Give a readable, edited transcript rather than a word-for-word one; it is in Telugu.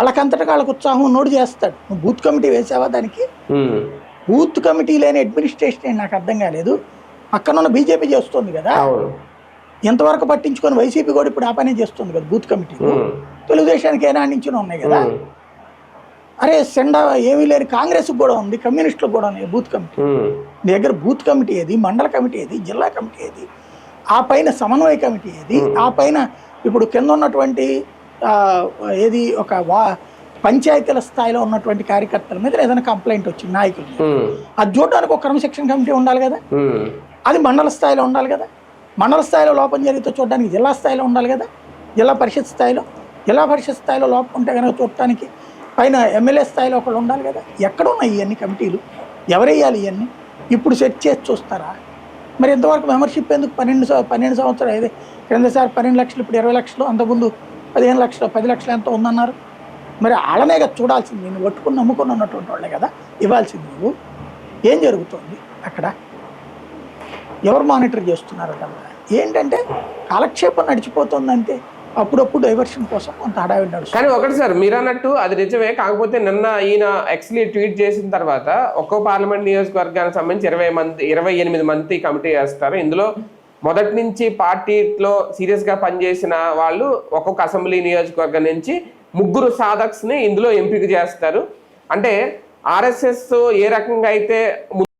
వాళ్ళకంతటా వాళ్ళకి ఉత్సాహం ఉన్నోడు చేస్తాడు. నువ్వు బూత్ కమిటీ వేసావా దానికి? బూత్ కమిటీ లేని అడ్మినిస్ట్రేషన్ నాకు అర్థం కాలేదు. పక్కనున్న బీజేపీ చేస్తుంది కదా, ఎంతవరకు పట్టించుకొని వైసీపీ కూడా ఇప్పుడు ఆ పనే చేస్తుంది కదా బూత్ కమిటీలు. తెలుగుదేశానికి ఏనాటి నుంచి ఉన్నాయి కదా. అరే సెండ ఏమీ లేని కాంగ్రెస్కి కూడా ఉంది, కమ్యూనిస్టులకు కూడా ఉన్నాయి బూత్ కమిటీ. నీ దగ్గర బూత్ కమిటీ ఏది, మండల కమిటీ ఏది, జిల్లా కమిటీ ఏది, ఆ పైన సమన్వయ కమిటీ ఏది, ఆ పైన ఇప్పుడు కింద ఉన్నటువంటి ఏది ఒక పంచాయతీల స్థాయిలో ఉన్నటువంటి కార్యకర్తల మీద ఏదైనా కంప్లైంట్ వచ్చింది నాయకులు, అది చూడడానికి ఒక క్రమశిక్షణ కమిటీ ఉండాలి కదా. అది మండల స్థాయిలో ఉండాలి కదా. మండల స్థాయిలో లోపం జరిగితే చూడడానికి జిల్లా స్థాయిలో ఉండాలి కదా, జిల్లా పరిషత్ స్థాయిలో. జిల్లా పరిషత్ స్థాయిలో లోపం ఉంటే కనుక చూడటానికి పైన ఎమ్మెల్యే స్థాయిలో ఒకళ్ళు ఉండాలి కదా. ఎక్కడ ఉన్నాయి ఇవన్నీ కమిటీలు? ఎవరేయాలి ఇవన్నీ? ఇప్పుడు సెట్ చేసి చూస్తారా? మరి ఎంతవరకు మెంబర్షిప్ ఎందుకు? 12 సంవత్సరాలు అయితే క్రిందసారి 12 లక్షలు, ఇప్పుడు 20 లక్షలు, అంతకుముందు 15 లక్షలు, 10 లక్షలు ఎంతో ఉందన్నారు. మరి వాళ్ళనే కదా చూడాల్సింది. నేను పట్టుకుని నమ్ముకొని ఉన్నటువంటి వాళ్ళే కదా ఇవ్వాల్సింది. నువ్వు ఏం జరుగుతుంది అక్కడ? ఎవరు మానిటర్ చేస్తున్నారు? అదంతా ఏంటంటే కాలక్షేపం నడిచిపోతుంది అంతే. అప్పుడప్పుడు డైవర్షన్ కోసం కొంత హడావిడి నడుస్తుంది. కానీ ఒకటి సార్, మీరు అన్నట్టు అది నిజమే. కాకపోతే నిన్న ఈయన ఎక్స్లీ ట్వీట్ చేసిన తర్వాత ఒక్కో పార్లమెంట్ నియోజకవర్గానికి సంబంధించి 28 మంది కమిటీ వేస్తారు. ఇందులో మొదటి నుంచి పార్టీలో సీరియస్ గా పనిచేసిన వాళ్ళు ఒక్కొక్క అసెంబ్లీ నియోజకవర్గం నుంచి 3 సాధక్స్ ని ఇందులో ఎంపిక చేస్తారు. అంటే ఆర్ఎస్ఎస్ ఏ రకంగా అయితే